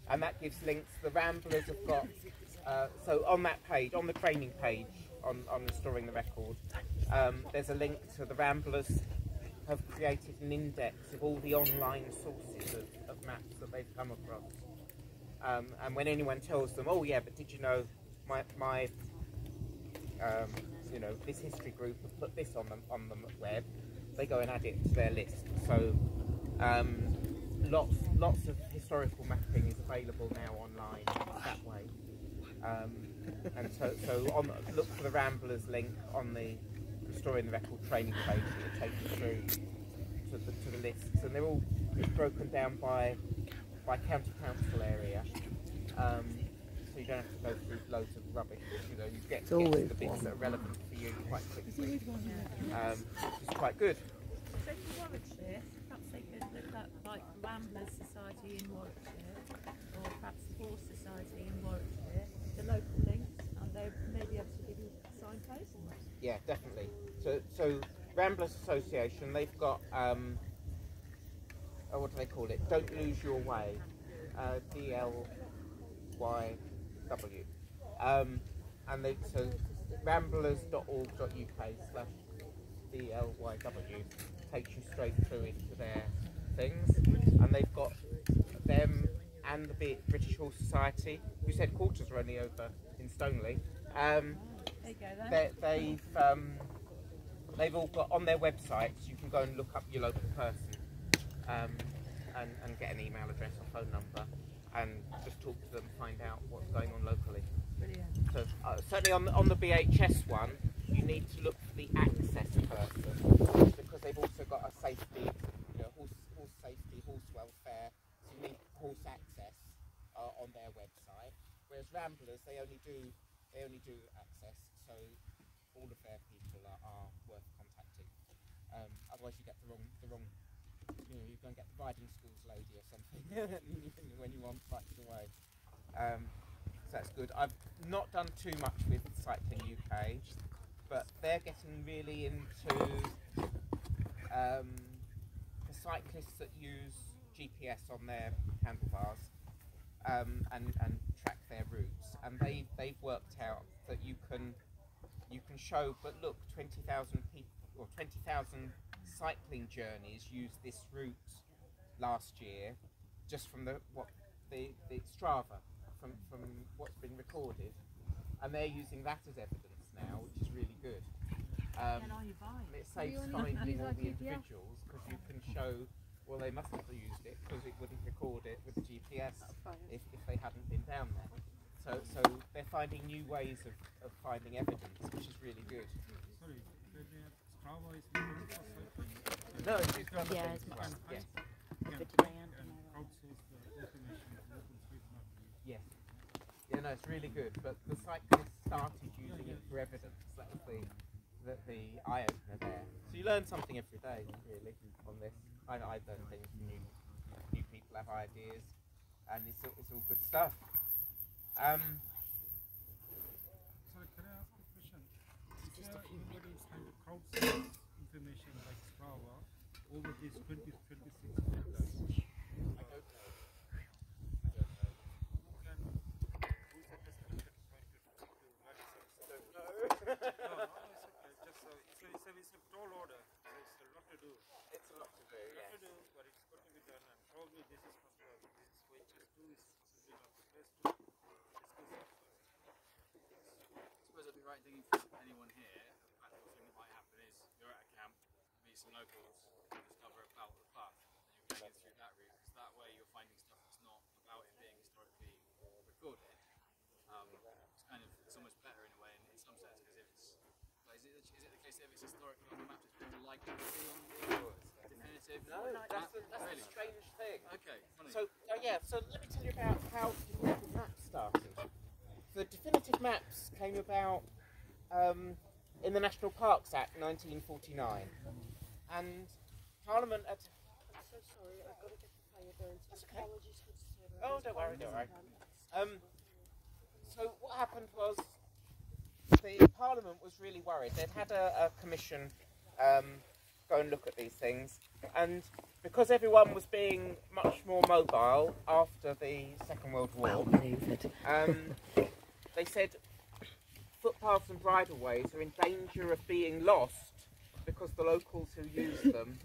and that gives links. The Ramblers have got, so on that page, on the training page, on restoring the record, there's a link to the Ramblers have created an index of all the online sources of maps that they've come across. And when anyone tells them, oh yeah, but did you know my you know, this history group have put this on the web, they go and add it to their list. So lots of historical mapping is available now online that way. And so look for the Ramblers link on the Restoring the Record training page that will take you through to the lists, and they're all broken down by county council area. So you don't have to go through loads of rubbish. You know, you get to the bits that are relevant for you quite quickly, which is quite good. So for Warwickshire, perhaps they could look up like Ramblers Society in Warwickshire, or perhaps the Horse Society in Warwickshire, the local links, and they may be able to give you signposts. Yeah, definitely. So Ramblers Association, they've got what do they call it? Don't Lose Your Way, DLYW, and so ramblers.org.uk/DLYW takes you straight through into their things, and they've got them and the British Horse Society, whose headquarters are only over in Stoneleigh. There you go, then. They've all got on their websites. You can go and look up your local person and get an email address or phone number, and just talk to them, find out what's going on locally. Brilliant. So certainly on the BHS one, you need to look for the access person, because they've also got a safety, you know, horse safety, horse welfare. So you need horse access on their website. Whereas Ramblers, they only do access, so all of their people are worth contacting. Otherwise, you get the wrong. You know, you're going to get the riding schools lady or something when you want bikes away. So that's good. I've not done too much with Cycling UK, but they're getting really into the cyclists that use GPS on their handlebars and track their routes. And they've worked out that you can show, but look, 20,000 people or 20,000 cycling journeys used this route last year, just from the Strava, from what's been recorded, and they're using that as evidence now, which is really good. And it saves finding all the individuals, because you can show, well, they must have used it because it wouldn't record it with the GPS if they hadn't been down there. So they're finding new ways of finding evidence, which is really good. Sorry, Strava is recorded for cycling? No, it's used for other things as well. Yes. Yes. Yeah, no, it's really good. But the cyclists started using it for evidence. That was the eye-opener there. So you learn something every day, really, on this. I learn things from new people have ideas, and it's all good stuff. Sorry, can I ask a question? Is there anybody trying to crowdsource information like Strava over these 26 members? I don't know. Who's the best person trying to manage I don't know. No, it's okay. It's a tall order. There's a lot to do. It's a lot to do, yes. But it's got to be done, and probably this is possible. This is HS2 is possibly not the best to discuss that first. I suppose I'd be right thinking for anyone here, a practical thing that might happen is you're at a camp, meet some locals, and discover about the path, and you're going through that route, because that way you're finding stuff that's not about it being historically recorded. It's kind of, it's almost better in a way in some sense, because if it's, like, is it the case that if it's historically on the map, it's more likely to be on the definitive? No, that's a strange thing. Okay, funny. So let me tell you about how definitive maps started. The definitive maps came about in the National Parks Act 1949, and Parliament at... I'm so sorry, I've got to get the fire going. That's okay. Apologies for disturbing. Oh, don't worry. So what happened was the Parliament was really worried. They'd had a commission go and look at these things, and because everyone was being much more mobile after the Second World War, they said footpaths and bridleways are in danger of being lost because the locals who use them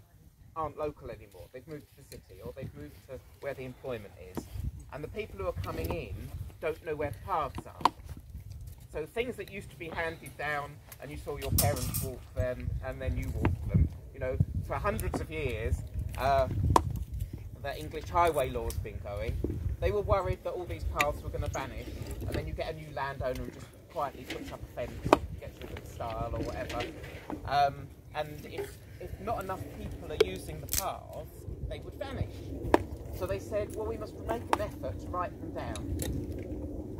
aren't local anymore. They've moved to the city, or they've moved to where the employment is. And the people who are coming in don't know where the paths are. So things that used to be handed down and you saw your parents walk them and then you walked them, you know, for hundreds of years, the English highway law's been going, they were worried that all these paths were going to vanish, and then you get a new landowner who just quietly puts up a fence, gets rid of the stile or whatever. And if not enough people are using the paths, they would vanish. So they said, well, we must make an effort to write them down.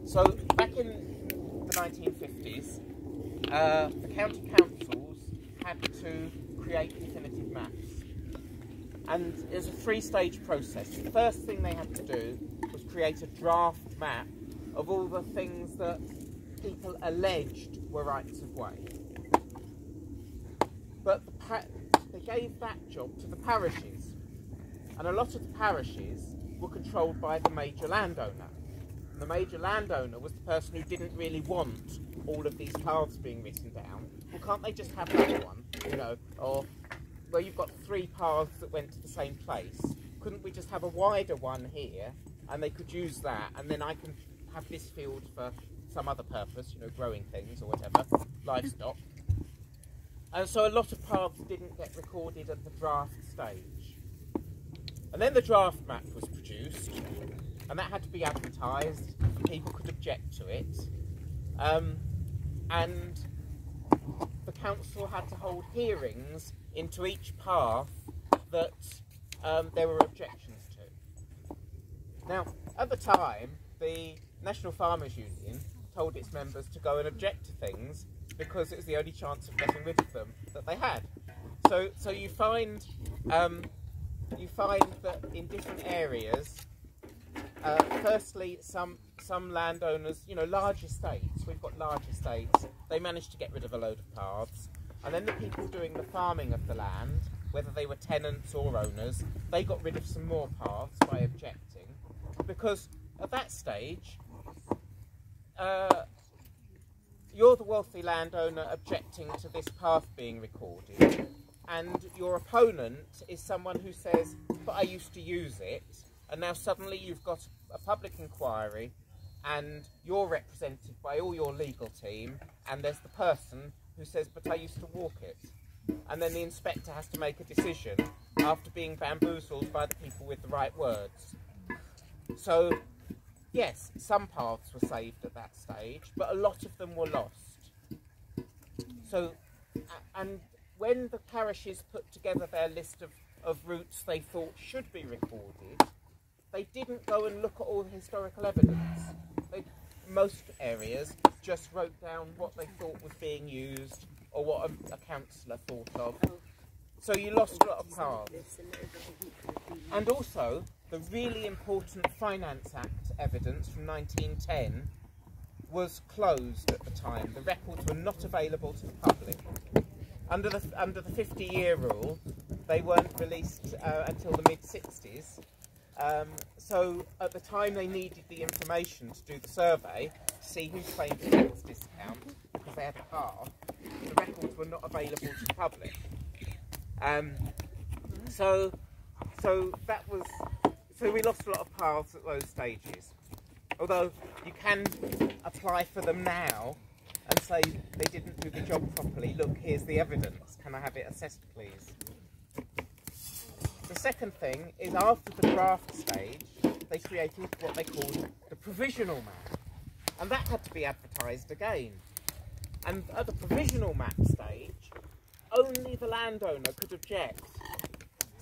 So back in the 1950s, the county councils had to create definitive maps. And it was a three-stage process. The first thing they had to do was create a draft map of all the things that people alleged were rights of way. But they gave that job to the parishes. And a lot of the parishes were controlled by the major landowner. And the major landowner was the person who didn't really want all of these paths being written down. Well, can't they just have that one, you know, or where you've got 3 paths that went to the same place, couldn't we just have a wider one here, and they could use that, and then I can have this field for some other purpose, you know, growing things or whatever, livestock. And so a lot of paths didn't get recorded at the draft stage. And then the draft map was produced, and that had to be advertised, and people could object to it. And the council had to hold hearings into each path that there were objections to. Now, at the time, the National Farmers Union told its members to go and object to things because it was the only chance of getting rid of them that they had. So you find that in different areas, firstly, some landowners, you know, large estates, we've got large estates, they managed to get rid of a load of paths, and then the people doing the farming of the land, whether they were tenants or owners, they got rid of some more paths by objecting, because at that stage, you're the wealthy landowner objecting to this path being recorded, and your opponent is someone who says, but I used to use it, and now suddenly you've got a public inquiry, and you're represented by all your legal team, and there's the person who says, but I used to walk it. And then the inspector has to make a decision after being bamboozled by the people with the right words. So, yes, some paths were saved at that stage, but a lot of them were lost. So, and when the parishes put together their list of routes they thought should be recorded, they didn't go and look at all the historical evidence. Most areas just wrote down what they thought was being used or what a councillor thought of. So you lost a lot of paths. And also, the really important Finance Act evidence from 1910 was closed at the time. The records were not available to the public. Under the 50-year rule, they weren't released until the mid-60s. So at the time they needed the information to do the survey, to see who claimed a tax discount, because they had a path, the records were not available to the public. So we lost a lot of paths at those stages. Although you can apply for them now and say they didn't do the job properly. Look, here's the evidence. Can I have it assessed, please? The second thing is, after the draft stage, they created what they called the provisional map. And that had to be advertised again. And at the provisional map stage, only the landowner could object.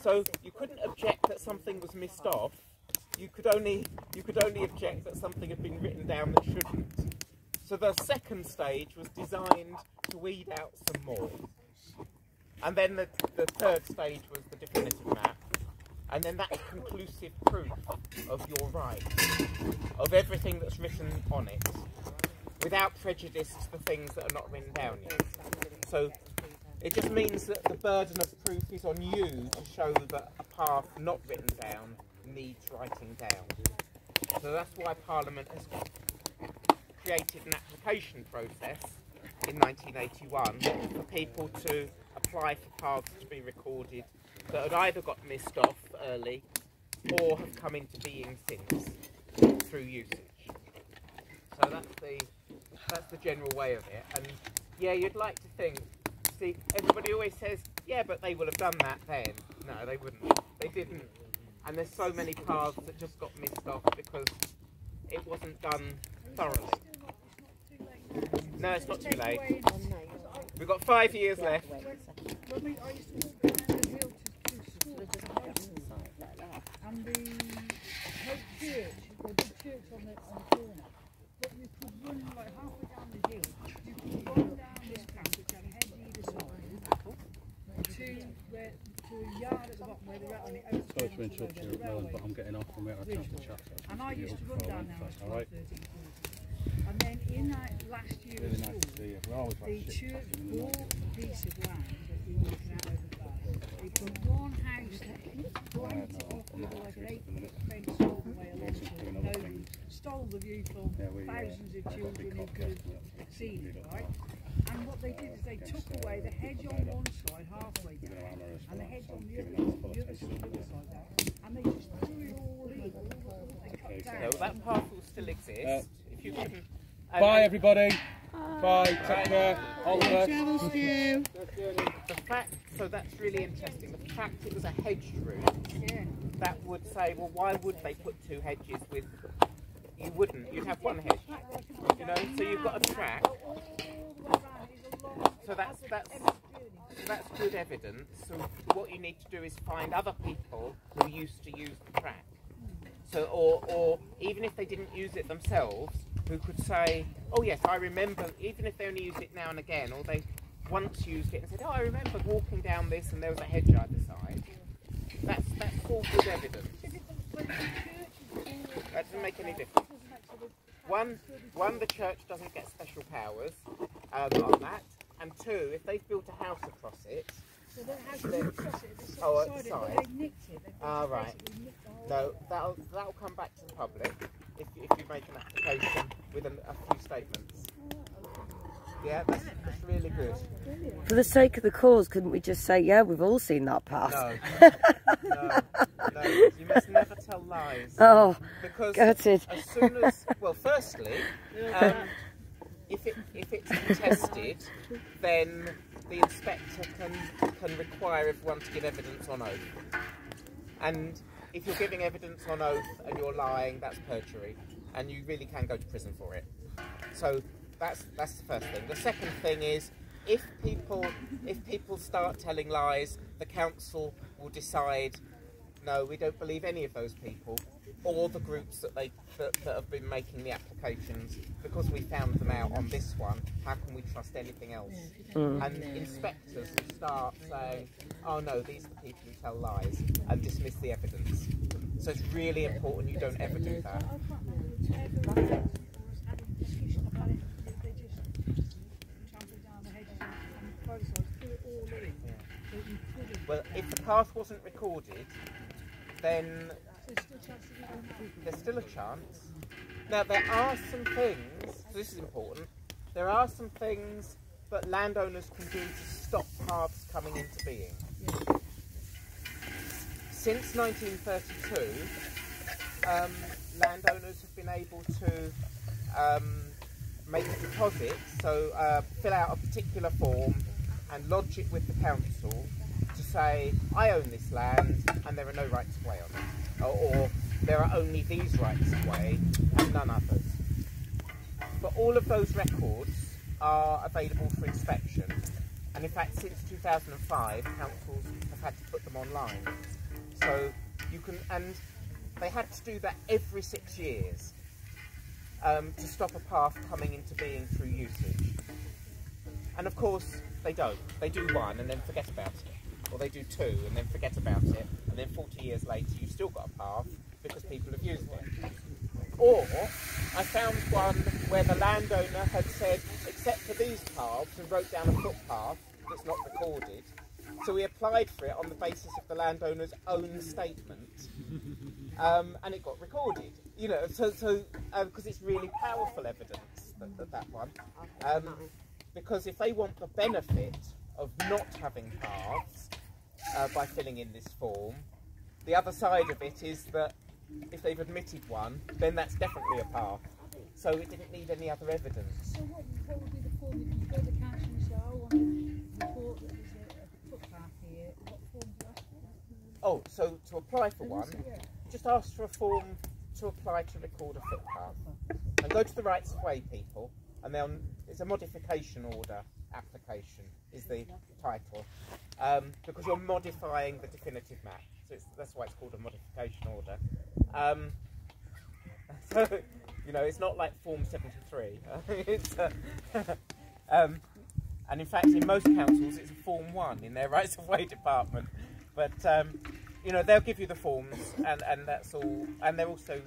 So you couldn't object that something was missed off. You could only object that something had been written down that shouldn't. So the second stage was designed to weed out some more. And then the third stage was the definitive map. And then that's conclusive proof of your right, of everything that's written on it, without prejudice to the things that are not written down yet. So It just means that the burden of proof is on you to show that a path not written down needs writing down. So that's why Parliament has created an application process in 1981 for people to apply for paths to be recorded that had either got missed off early or have come into being since through usage. So that's the general way of it. And yeah, you'd like to think, see, everybody always says, yeah, but they will have done that then. No, they wouldn't. They didn't. And there's so many paths that just got missed off because it wasn't done thoroughly. No, it's not too late. We've got 5 years left. When I used to walk down the hill to school, and the Hope Church, the big church on the corner, but you could run like halfway down the hill, you could run down this path which had a hedge either side, to a yard at the bottom where they're at on the outside. Sorry to interrupt you, Rowan, but I'm getting off from where I chance to chat. And I used to run down now at 12, 13, 14. And then in that last year of school, the church bought a piece of land that we were looking at over there. They put one house there, blanked it off with like an 8-foot fence all the way along to it. Nobody stole the view from thousands of children who could have seen it, right? And what they did is they took away the hedge on one side halfway down, and the hedge on the other side down, and they just threw it all in, they cut down. No, that path will still exist. If you couldn't. Bye everybody. Bye. Take care. All the best. The fact, so that's really interesting. The fact it was a hedge route, that would say, well, why would they put 2 hedges with? You wouldn't. You'd have 1 hedge. You know, so you've got a track. So that's good evidence. So what you need to do is find other people who used to use the track. So, or even if they didn't use it themselves, who could say, oh yes, I remember, even if they only use it now and again, or they once used it and said, oh, I remember walking down this and there was a hedge either side. That's all good evidence. That doesn't make any difference. One, the church doesn't get special powers on that, and 2, if they've built a house across it, So their house was across it, they oh, at side the it, but side. they nicked it. Right. Nicked the whole No, that'll come back to the public if you make an application with a few statements. Yeah, that's really good. For the sake of the cause, couldn't we just say, yeah, we've all seen that path? No, you must never tell lies. Oh, because gutted. as soon as, well, firstly, if it's contested, then the inspector can require everyone to give evidence on oath. And if you're giving evidence on oath and you're lying, that's perjury, and you really can go to prison for it. So that's the first thing. The second thing is, if people start telling lies, the council will decide, no, we don't believe any of those people or the groups that have been making the applications, because we found them out on this one. How can we trust anything else? And inspectors will start saying, oh no, these are the people who tell lies, and dismiss the evidence. So it's really important you don't ever do that. Well, if the path wasn't recorded, then there's still a chance. Now, there are some things, so this is important, there are some things that landowners can do to stop paths coming into being. Since 1932, landowners have been able to make deposits, so fill out a particular form and lodge it with the council to say, I own this land and there are no rights of way on it, or there are only these rights of way and none others. But all of those records are available for inspection, and in fact since 2005 councils have had to put them online. So you can, and they had to do that every 6 years to stop a path coming into being through usage. And of course they don't. They do one and then forget about it. Or they do 2 and then forget about it, and then 40 years later you've still got a path because people have used it. Or I found one where the landowner had said, except for these paths, and wrote down a footpath that's not recorded. So we applied for it on the basis of the landowner's own statement, and it got recorded. You know, because it's really powerful evidence, that one. Because if they want the benefit of not having paths by filling in this form, the other side of it is that if they've admitted one, then that's definitely a path. So it didn't need any other evidence. So what would be the form if you go to the council and say, I want to report that there's a footpath here? What form do you ask for? Oh, so to apply for one, just ask for a form to apply to record a footpath. And go to the rights of way people, and then it's a modification order application is the title, because you're modifying the definitive map. So that's why it's called a modification order. So, you know, it's not like Form 73. It's, and in fact, in most councils, it's a Form 1 in their rights of way department. But, you know, they'll give you the forms, and that's all. And they're also,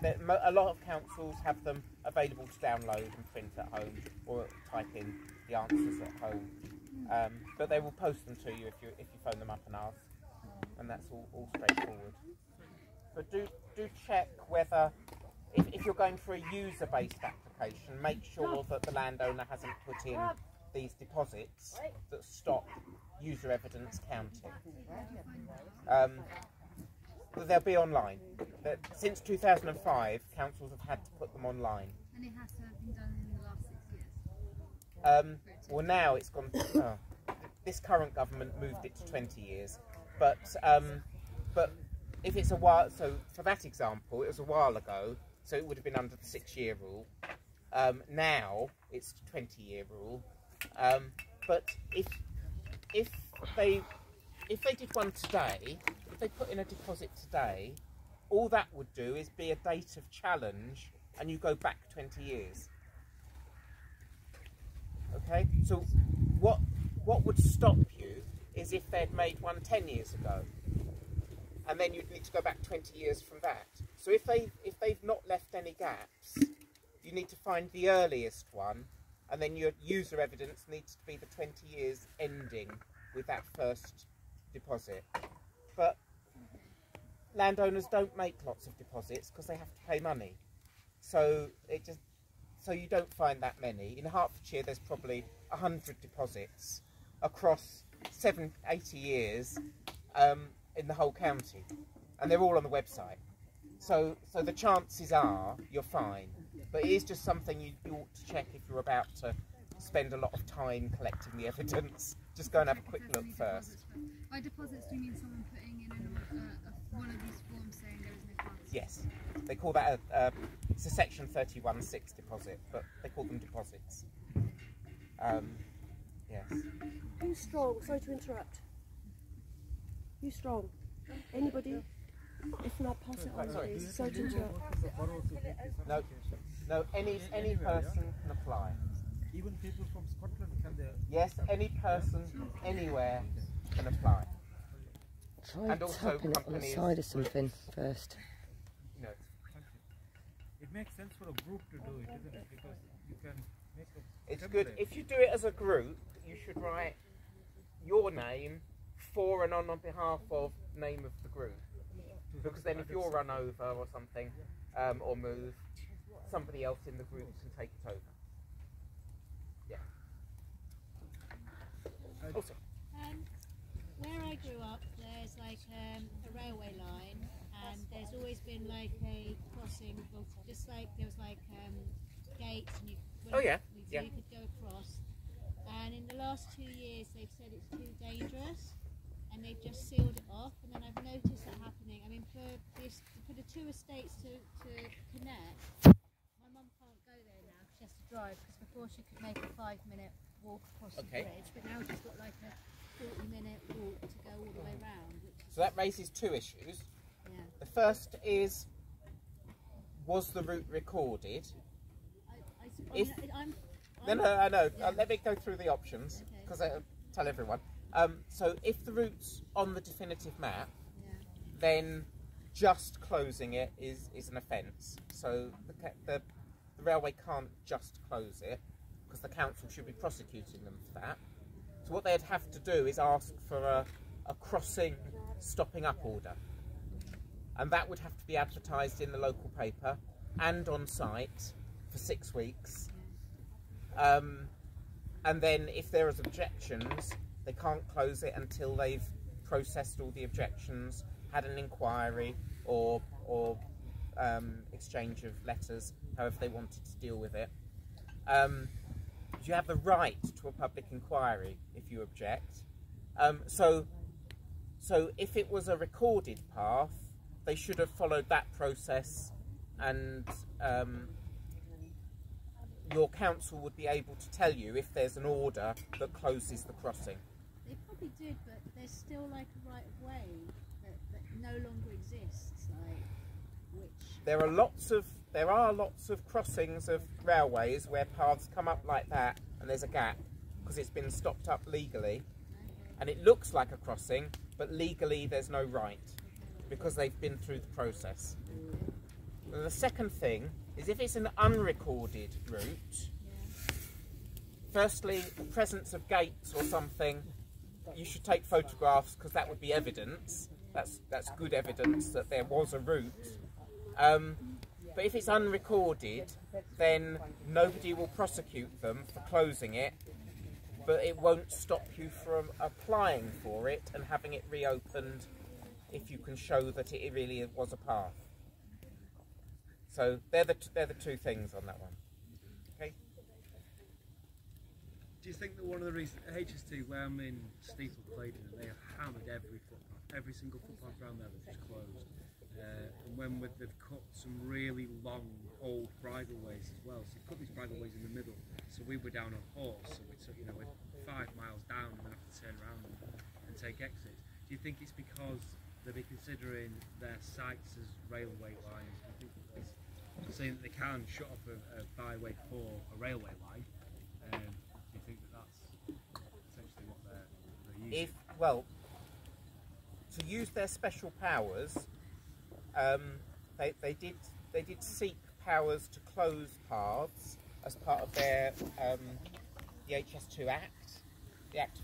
a lot of councils have them available to download and print at home, or type in the answers at home. But they will post them to you if you phone them up and ask. And that's all straightforward. But do check whether, if you're going for a user-based application, make sure that the landowner hasn't put in these deposits that stop user evidence counting. They'll be online. Since 2005, councils have had to put them online. And it has to have been done in the last 6 years? Well, now it's gone. This current government moved it to 20 years. But if it's a while, so for that example, it was a while ago, so it would have been under the 6-year rule. Now it's 20-year rule. But if they did one today, if they put in a deposit today, all that would do is be a date of challenge, and you go back 20 years. Okay, so what would stop you is if they'd made one 10 years ago, and then you'd need to go back 20 years from that. So if they've not left any gaps, you need to find the earliest one, and then your user evidence needs to be the 20 years ending with that first deposit. But landowners don't make lots of deposits because they have to pay money, so you don't find that many. In Hertfordshire, there's probably 100 deposits across 80 years in the whole county, and they're all on the website. So the chances are you're fine, but it is just something you ought to check if you're about to spend a lot of time collecting the evidence. Just go and have a quick look first. By deposits, do you mean someone putting in one of these forms saying there is no path? Yes, they call that it's a Section 31(6) deposit, but they call them deposits. Yes. Who's strong? Sorry to interrupt. Who's strong? Anybody? If not, pass it on, Sorry. please. Sorry to interrupt. No, any person can apply. Even people from Scotland can they? Yes, any person anywhere can apply. Try And also tapping it on the companies- side of something first. You know, It makes sense for a group to do it, isn't it? Because you can make a it's template. good if you do it as a group. You should write your name for and on behalf of name of the group, because then if you're run over or something or moved, somebody else in the group can take it over. Yeah. Also, Where I grew up, there's like a railway line, and there's always been like a crossing, of, just like there was like gates, and you could go across. And in the last 2 years, they've said it's too dangerous, and they've just sealed it off. And then I've noticed that happening. I mean, for the two estates to connect, my mum can't go there now. She has to drive, because before she could make a 5-minute walk across the bridge, but now she's got like a 40-minute walk to go all the way round. so that raises two issues. Yeah. The first is, was the route recorded? I know. Yeah. Let me go through the options, because I tell everyone. So if the route's on the definitive map, then just closing it is an offence. So the railway can't just close it, because the council should be prosecuting them for that. So what they'd have to do is ask for a crossing stopping up order. And that would have to be advertised in the local paper and on site for 6 weeks. And then if there is objections, they can't close it until they've processed all the objections, had an inquiry or exchange of letters, however they wanted to deal with it. You have the right to a public inquiry if you object. So if it was a recorded path, they should have followed that process, and your council would be able to tell you if there's an order that closes the crossing. They probably did, but there's still like a right of way that no longer exists. Like, which There are lots of crossings of railways where paths come up like that, and there's a gap because it's been stopped up legally, and it looks like a crossing, but legally there's no right because they've been through the process. And the second thing is if it's an unrecorded route, firstly, the presence of gates or something, you should take photographs because that would be evidence. That's good evidence that there was a route. But if it's unrecorded, then nobody will prosecute them for closing it, but it won't stop you from applying for it and having it reopened if you can show that it really was a path. So they're the two things on that one. Okay. Do you think that one of the reasons HS2, where I'm in Steeple Claydon, they have hammered every single footpath around there that's just closed, and when they've cut some really long old bridleways as well, so they put these bridleways in the middle, so we were down on horse, so we're 5 miles down and then have to turn around and take exits. Do you think it's because they'll be considering their sites as railway lines? Do you think it's saying that they can shut off a byway for a railway line? Do you think that that's essentially what they're using? To use their special powers, they did seek powers to close paths as part of their the HS2 Act, the Act